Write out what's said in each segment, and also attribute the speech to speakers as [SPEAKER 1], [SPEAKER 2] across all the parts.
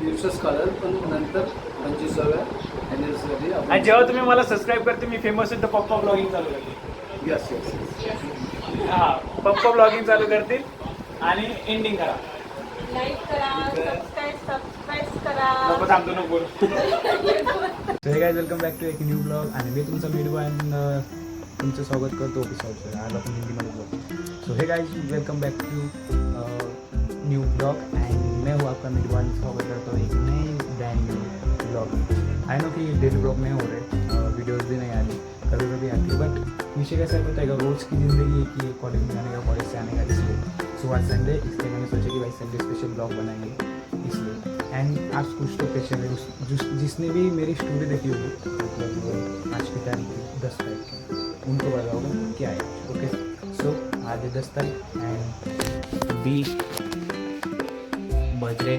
[SPEAKER 1] दिवसच काढेल, पण नंतर 25व्या ॲनिव्हर्सरी
[SPEAKER 2] आणि जेव्हा तुम्ही मला सबस्क्राईब करते मी फेमस होईल तर पप्पा ब्लॉगिंग चालू करते.
[SPEAKER 1] Yes yes.
[SPEAKER 2] हा, पप्पा ब्लॉगिंग चालू करतील आणि एंडिंग करा.
[SPEAKER 3] लाईक करा, सबस्क्राईब करा.
[SPEAKER 2] नको थांबतो नको. So hey guys welcome back to एक न्यू ब्लॉग आणि मी तुमचा मीडू आणि तुमचं स्वागत करतो एपिसोडचं. आज आपण हिंदीमध्ये blog. So hey guys welcome back to new blog and मैं हूँ आपका मेजबान, स्वागत करता हूँ एक नए brand new blog. I know कि डेली ब्लॉग नहीं हो रहे, वीडियोस भी नहीं आ रही, कभी कभी आती है, बट विषय कैसा होता है रोज़ की ज़िंदगी की कॉलेज में जाने का, कॉलेज से आने का, इसलिए सुबह संडे, इसलिए मैंने सोचा कि भाई संडे स्पेशल ब्लॉग बनाएंगे इसलिए. एंड आज कुछ तो स्पेशल है, जिसने भी मेरी स्टोरी देखी होगी मतलब आज की तारीख 10 तारीख की, उनको पता होगा क्या है. ओके, सो आज है 10 तारीख एंड बी बज रहे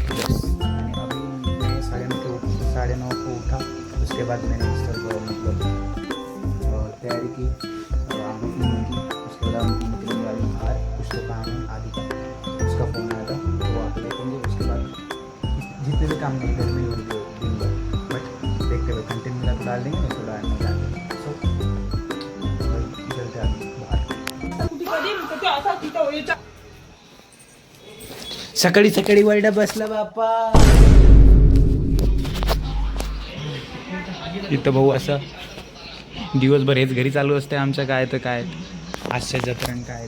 [SPEAKER 2] 10 आणि अभी मैं 9:30 को उठा. उसके बाद मैंने सर को मतलब तैयारी की, उसके बाद हम निकलेंगे बाहर. कुछ तो काम है आदि का, उसका फ़ोन आया था वो आप देखेंगे. उसके बाद जितने भी काम नहीं घर में ही होंगे दिन भर, बट देखते हुए कंटेंट मिला तो डाल देंगे, नहीं तो डाल नहीं डालेंगे. सो चलते आगे बाहर. सकाळी सकाळी वर्डा बसला बाप्पा. इथं भाऊ असं दिवसभर हेच घरी चालू असते आमचं. काय तर काय आजच्या जत्रण काय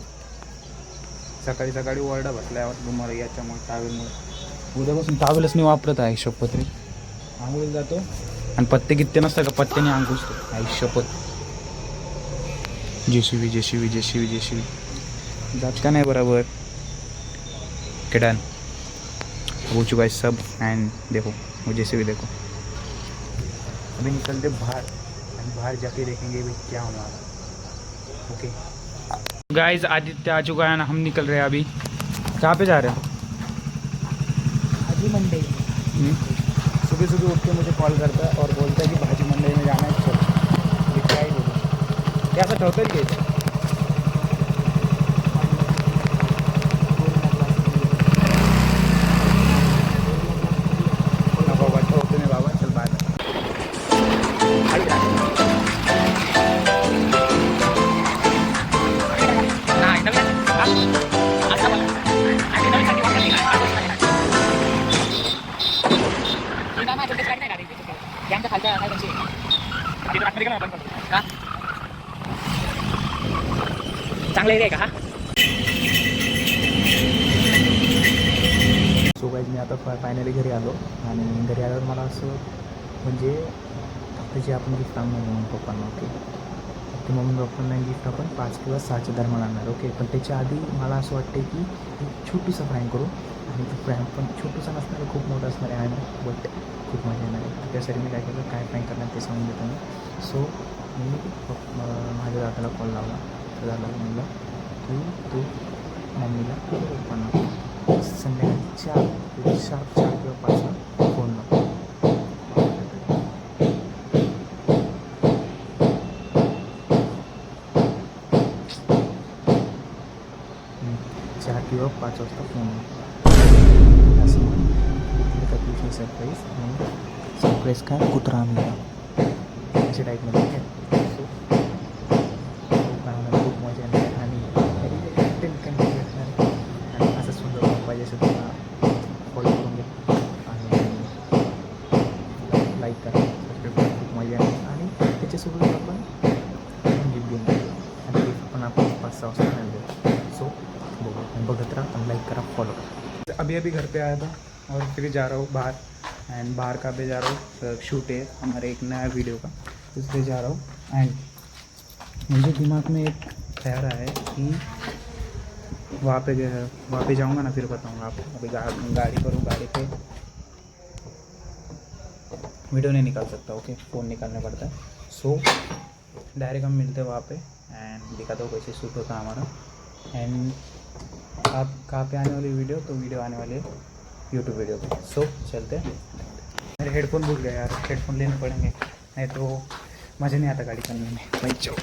[SPEAKER 2] सकाळी सकाळी ओरडा बसल्यावर तुम्हाला याच्यामुळे टावेलमुळे. उद्यापासून टावेलच नाही वापरत आहे आयुष्यपत. आंघोळीला जातो आणि पत्ते कित्ते नसतं का, पत्त्याने आंघोळ असतो आयुष्यपत. जेसीबी जेसीबी जेसीबी जेसीबी जात का नाही बराबर. के डन हो चुका है सब एंड देखो वो जेसीबी देखो. अभी निकलते बाहर और बाहर जाके देखेंगे भाई क्या होने वाला. ओके गाइस, आदित्य आ चुका है ना, हम निकल रहे हैं अभी. कहाँ पे जा रहे हैं?
[SPEAKER 3] भाजी मंडई.
[SPEAKER 2] सुबह सुबह उठ के मुझे कॉल करता है और बोलता है कि भाजी मंडई में जाना है. चलो क्या ही बोलूँ, क्या असं ठेवतं की बाबा ठेवतो नाही बाबा. चल बाय. चांगला एरिया आहे का हा? सो गाईज मी आता फायनली घरी आलो आणि घरी आल्यावर मला असं म्हणजे त्याची आपण गिफ्ट आणणार मम्मी पप्पांना. ओके, ते मम्मी पप्पांना गिफ्ट आपण 5 किंवा 6च्या दरम्यान आणणार. ओके, पण त्याच्या आधी मला असं वाटते की एक छोटूसा फ्रँक करू आणि तो फ्रँक पण छोटूसा नसणार आहे, खूप मोठा असणार आहे ना, बट खूप मजा येणार आहे. त्यासाठी मी काय केलं, काय फ्रँक करणार ते सांगून देतो मी. सो मी माझ्या दादाला कॉल लावला. तर दादाला म्हणलं की तू मम्मीला पप्पांना संध्याकाळी 4 किंवा 5ला फोन लाव. 4 किंवा 5 वाजता फोन असं म्हणून सरप्राईज काय कुत्रा आणला अशा टाईपमध्ये. खूप मजा येणार आणि आणि असं सुंदर पाहिजे असेल तुम्हाला फॉलो करून घ्या आणि लाईक करा, सबस्क्राईब करा. खूप मजा येणार आणि त्याच्यासोबत आपण गिफ्ट घेऊन जाऊ आणि गिफ्ट पण आपण 5-6 वाजता नाही देऊ. सो बघत रहा और लाइक करा, फॉलो करा. अभी अभी घर पे आया था और फिर जा रहा हूँ बाहर. एंड बाहर का पे जा रहा हूँ, शूट है हमारे एक नया वीडियो का, इसलिए जा रहा हूँ. एंड मुझे दिमाग में एक ख्याल आया है कि वहाँ पे जाऊँगा ना, फिर बताऊँगा आपको. अभी गाड़ी करूँ, गाड़ी पे वीडियो नहीं निकाल सकता. ओके, फ़ोन निकालना पड़ता है. सो डायरेक्ट हम मिलते हैं वहाँ पे एंड दिखाता हूँ कैसे शूट होता है हमारा. एंड आप कहाँ पे आने वाली वीडियो, तो वीडियो आने वाले यूट्यूब वीडियो पे. सो चलते हैं. मेरे हेडफोन भूल गए यार, हेडफोन लेने पड़ेंगे, नहीं तो मज़ा नहीं आता गाड़ी करने में. भाई चलो.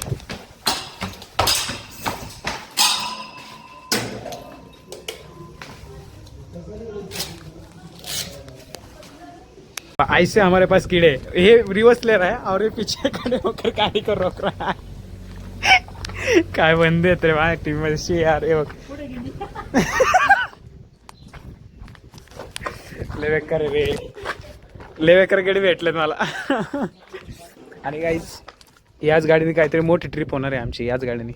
[SPEAKER 2] ऐसे हमारे पास कीड़े, ये रिवर्स ले रहा है और ये पीछे खड़े होकर गाड़ी को रोक रहा है. काय बंदे आहेत रे माझ्या टीम मध्ये यार. हे बघ लय बेकार रे, लय बेकार गाडी भेटलेत मला. आणि गाईज याच गाडीने काहीतरी मोठी ट्रिप होणार आहे आमची, याच गाडीने.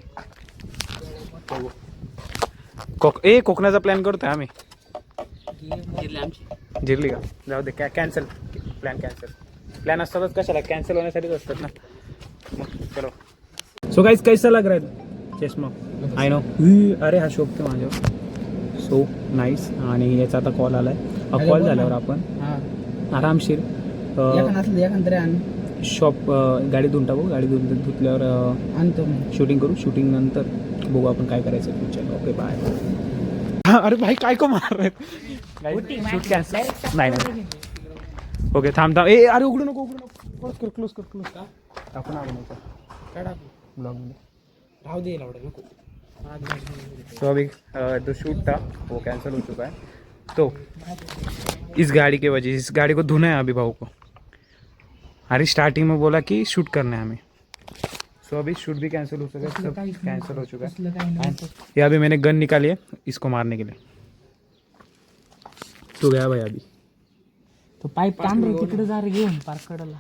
[SPEAKER 2] कोकणाचा प्लॅन करतोय आम्ही. जिरली का? जाऊ दे, कॅन्सल प्लॅन. प्लॅन असतातच कशाला, कॅन्सल होण्यासाठीच असतात ना. मग चलो. सो गाइस कैसा लग रहा है चष्मा? I know. अरे हा शोभतो माझ्यावर. So nice. आणि याचा आता कॉल आलाय. कॉल झाल्यावर आपण आरामशीर शॉप गाडी धुवून टाकू. गाडी धुतल्यावर आणतो, शूटिंग करू. शूटिंग नंतर बघू आपण काय करायचं फ्युचर. Okay bye. अरे भाई काय को मार शूट कॅन्सल. नाही. ओके थांब. ए अरे उघडू नको. क्लोज कर. टाकू ना काय टाकू ब्लॉग मध्ये. राहू दे एवढं नको. तो अभी जो शूट था वो कैंसिल हो चुका है. तो इस गाड़ी की वजह, इस गाड़ी को धोना है अभी भाऊ को. अरे स्टार्टिंग में बोला कि शूट करना है हमें. सो अभी शूट भी कैंसिल हो चुका है, सब कैंसिल हो चुका है. ये अभी मैंने गन निकाली है इसको मारने के लिए. तो गया भाई अभी.
[SPEAKER 3] तो पाईप तांबरे तिकडे जा रे घेऊन पार्कडला.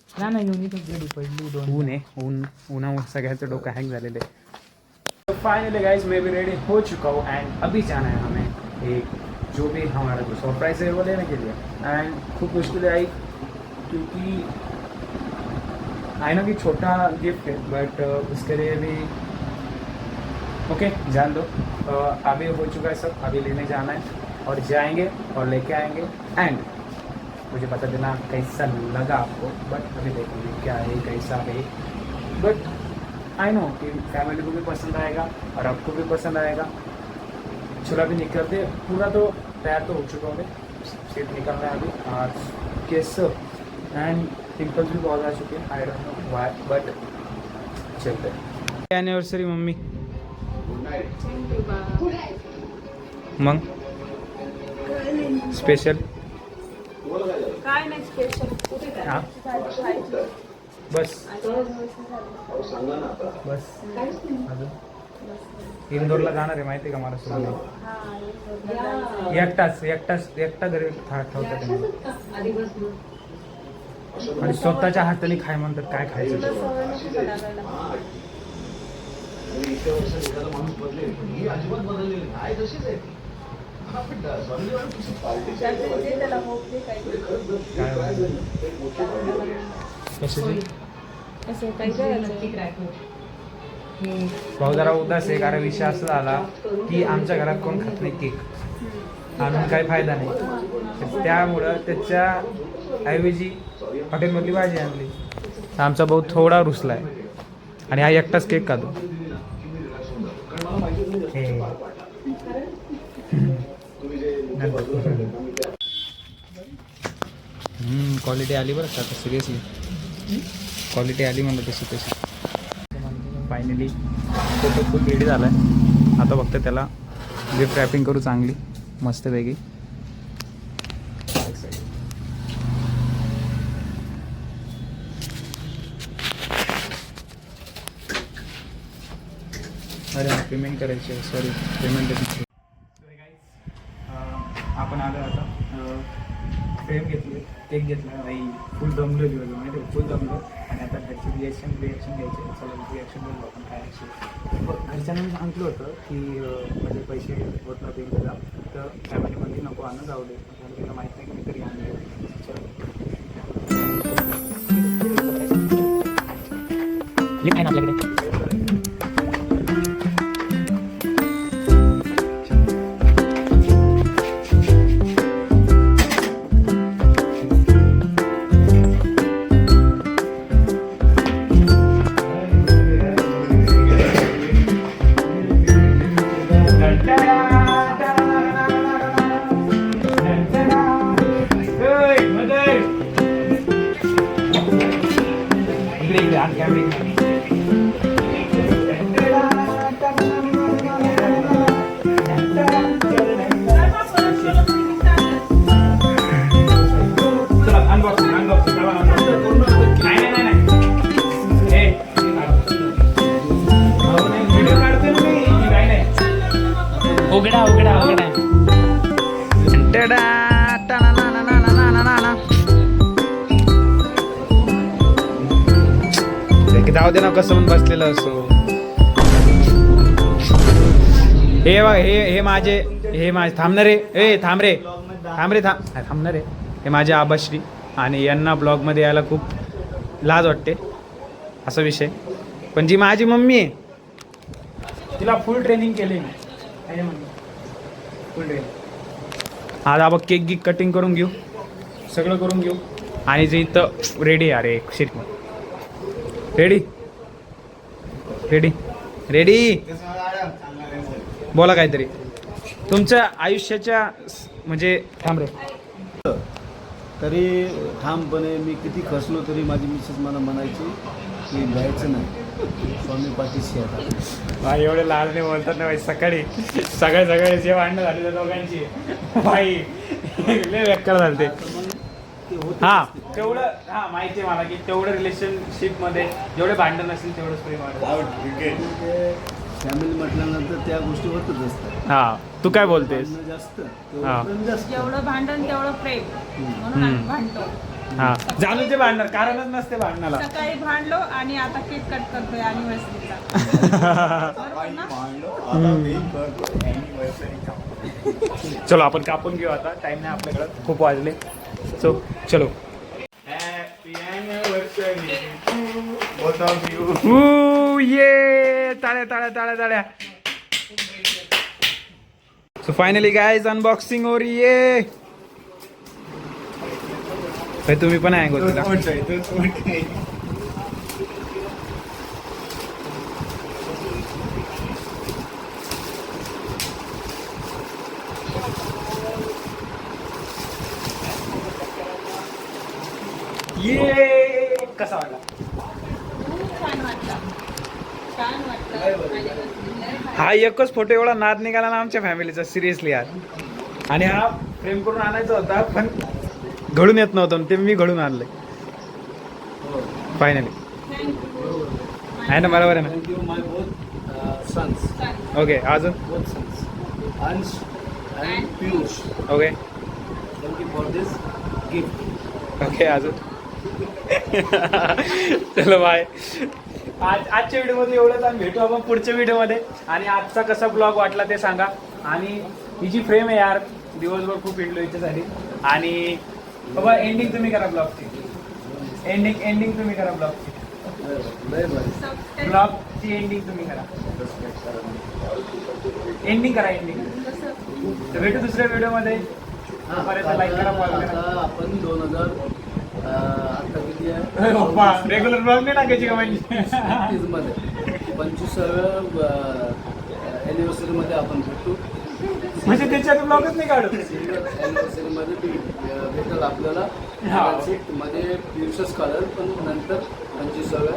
[SPEAKER 3] ना घेऊन इथं गाडी पडली.
[SPEAKER 2] ऊन आहे. ऊन सगळ्याचं डोकं हँग झालेलं आहे. तो फाइनली गाइस मैं भी रेडी हो चुका हूँ एंड अभी जाना है हमें एक जो भी हमारा जो सरप्राइज है वो लेने के लिए. एंड खूब मुश्किल आई क्योंकि आई नो कि छोटा गिफ्ट है बट उसके लिए भी ओके जान दो. अभी हो चुका है सब. अभी लेने जाना है और जाएंगे और लेके आएंगे. एंड मुझे बता देना कैसा लगा आपको. बट अभी देखेंगे क्या है कैसा है. बट आई नो कि फैमिली को भी पसंद आएगा और आपको भी पसंद आएगा. चलो अभी निकलते. पूरा तो तैयार तो हो चुका हूँ. सीट निकलना है अभी. और केस एंड पिंपल्स भी बहुत आ चुके हैं. I don't know why but चलते हैं. Anniversary mummy. मग स्पेशल
[SPEAKER 3] काय नाही स्पेशल.
[SPEAKER 2] हां बस बस. अजून इंदोरला जाणार आहे माहिती आहे का मला सुरू. एकटा घरी ठेवतात आणि स्वतःच्या हाताने खाय म्हणतात. काय खायचं भाऊ जरा उदास आहे. कारण विषय असा झाला की आमच्या घरात कोण खात नाही केक आणून काही फायदा नाही. त्यामुळं त्याच्या ऐवजी हॉटेलमधली भाजी आणली. आमचा भाऊ थोडा रुसलाय आणि हा एकटाच केक खातो. क्वालिटी आली बरं का सिरियसली. क्वालिटी आली म्हणलं तशी तशी. फायनली फोटो खूप रेडी झाला आहे. आता फक्त त्याला गिफ्ट रॅपिंग करू चांगली मस्तपैकी. अरे पेमेंट करायची आहे. सॉरी पेमेंट द्यायची. आपण आलो आता. फ्रेम घेतली, केक घेतला. नाही फुल दमलो दिवस माहिती आहे. फुल दमलो. आणि आता घरची रिॲक्शन घ्यायची. चला रिॲक्शन बघू आपण काय ॲक्शन. घरच्यांना सांगितलं होतं की म्हणजे पैसे होत नव्हते त्याला. तर फॅमिलीमध्ये नको आणून जाऊ दे. त्यांना माहीत नाही की मी तरी आणले. आहे ना आपल्याकडे.
[SPEAKER 3] उघडा उघडा.
[SPEAKER 2] टडा, टाना, ना, ना, ना, ना, ना, ना, ना. जाऊ दे ना कसं पण बसलेलं असो. हे माझे थांबणार रे थांब रे थांबणार रे. हे माझे आबाश्री आणि यांना ब्लॉगमध्ये यायला खूप लाज वाटते असा विषय. पण जी माझी मम्मी आहे तिला फुल ट्रेनिंग केली मी. फुल ट्रेनिंग. आज आपण केक गिक कटिंग करून घेऊ, सगळं करून घेऊ. आणि जे इथं रेडी अरे शिट रेडी रेडी रेडी बोला काहीतरी तुमच्या आयुष्याच्या म्हणजे थांब रे.
[SPEAKER 4] तरी ठामपणे मी किती खचलो तरी माझी मिसेस मला म्हणायची की घ्यायचं नाही, स्वामी पाठीशी आता.
[SPEAKER 2] भाई एवढे लाजने बोलतात ना भाई. सकाळी जे भांडणं झाली त्या दोघांची भाई लय बेकार झाले ते. हा तेवढं हा माहिती आहे मला की तेवढं रिलेशनशिप मध्ये जेवढे भांडण असेल तेवढंच प्रेम वाटतं.
[SPEAKER 4] फॅमिली म्हटल्यानंतर त्या गोष्टी होतच असतात.
[SPEAKER 2] हा तू काय बोलतेस?
[SPEAKER 4] भांडणं जास्त
[SPEAKER 2] हा.
[SPEAKER 4] तेवढं प्रेम जास्त.
[SPEAKER 5] जेवढं भांडण तेवढं प्रेम म्हणून आम्ही भांडतो.
[SPEAKER 2] हा जाणून ते भांडणार कारणच नसते भांडणाला.
[SPEAKER 5] सकाळी भांडलो आणि आता केक कट करतोय अॅनिव्हर्सरीचा. बरोबर ना?
[SPEAKER 2] चलो आपण कापून घेऊ आता. टाइम नाही आपल्याकडं, खूप वाजले. सो चलो. ये टाळ्या टाळ्या टाळ्या टाळ्या. सो फायनली गाइस अनबॉक्सिंग हो रही है. भाई तुम्ही पण आहे गोष्टीला. ये कसा वाटला?
[SPEAKER 5] खूप छान वाटलं. छान वाटलं.
[SPEAKER 2] हा एकच फोटो एवढा नाद निघाला ना आमच्या फॅमिलीचा सिरियसली यार. आणि हा फ्रेम करून आणायचा होता पण घडून येत नव्हतं ते मी घडून आणलंय फायनली. आहे ना बरोबर आहे ना.
[SPEAKER 4] थँक्यू माय बोथ सन्स.
[SPEAKER 2] ओके अजून
[SPEAKER 4] बोथ सन्स अंश and Piyush.
[SPEAKER 2] Okay
[SPEAKER 4] thank you for this gift.
[SPEAKER 2] Okay अजून चलो बाय. आजच्या व्हिडिओमध्ये एवढंच. आम्ही भेटू आपण पुढच्या व्हिडिओमध्ये. आणि आजचा कसा ब्लॉग वाटला ते सांगा. आणि ही जी फ्रेम आहे यार दिवसभर खूप हिंडलो याच्यासाठी. आणि बाबा एंडिंग तुम्ही करा ब्लॉगची. एंडिंग तुम्ही करा ब्लॉगची. ब्लॉगची एंडिंग तुम्ही करा. एंडिंग करा एंडिंग. तर भेटू दुसऱ्या व्हिडिओमध्ये. लाईक करा फॉलो करा.
[SPEAKER 4] आता आपण 2000 आता किती आहे
[SPEAKER 2] रेग्युलर ब्लॉग नाही टाकायची का म्हणजे
[SPEAKER 4] 25व्या अॅनिव्हर्सरीमध्ये आपण भेटू.
[SPEAKER 2] म्हणजे त्याच्यात ब्लॉगच नाही काढू.
[SPEAKER 4] सिल्वर अॅनिव्हर्सरीमध्ये भेटेल आपल्याला.
[SPEAKER 2] हा.
[SPEAKER 4] मध्ये पियुषच काढेल पण नंतर 25व्या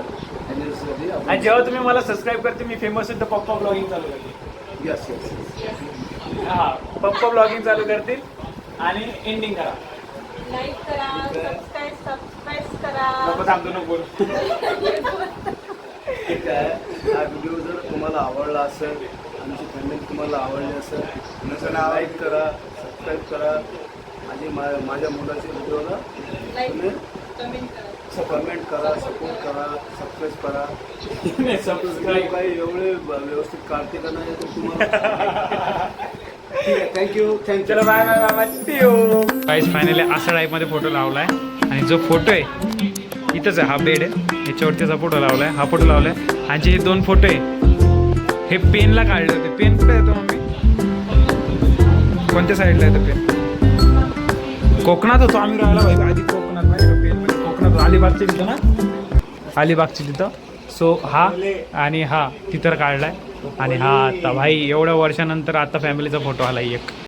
[SPEAKER 4] अॅनिव्हर्सरी
[SPEAKER 2] आणि
[SPEAKER 4] आपण.
[SPEAKER 2] जेव्हा तुम्ही मला सबस्क्राईब करते मी फेमस होईल तर पप्पा ब्लॉगिंग चालू करते.
[SPEAKER 4] Yes yes.
[SPEAKER 2] हा पप्पा ब्लॉगिंग चालू करतील. आणि एंडिंग करा.
[SPEAKER 5] लाईक करा, सबस्क्राईब करा.
[SPEAKER 2] नको थांबतो नको बोल.
[SPEAKER 4] ठीक आहे. हा व्हिडिओ जर तुम्हाला आवडला असेल, आमची फॅमिली तुम्हाला आवडली असेल, लाईक करा, सबस्क्राईब करा. आणि माझ्या मुलाच्या व्हिडिओला तुम्ही
[SPEAKER 5] कमेंट करा.
[SPEAKER 4] कमेंट करा, सपोर्ट करा, सबस्क्राईब करा.
[SPEAKER 2] सबस्क्राईब
[SPEAKER 4] काही एवढे व्यवस्थित काढते का नाही ते तुम्हाला. ठीक आहे. थँक्यू.
[SPEAKER 2] चलो बाय बाय बाय. गाईस फायनली असा टाईपमध्ये फोटो लावलाय. आणि जो फोटो आहे इथंच आहे. हा बेड आहे याच्यावरतीचा फोटो लावलाय. हा फोटो लावलाय. आणि जे 2 फोटो आहे हे पेनला काढले होते. पेन कुठे येतो मम्मी? कोणत्या साईडला येतो पेन? कोकणात होतो आम्ही राहायला भाई आधी. कोकणात माहिती का पेन म्हणजे कोकणात अलिबागच्या तिथं ना. अलिबागच्या तिथं. सो हा आणि हा तिथं काढलाय. आणि हा आता भाई एवढ्या वर्षानंतर आता फॅमिलीचा फोटो आला एक.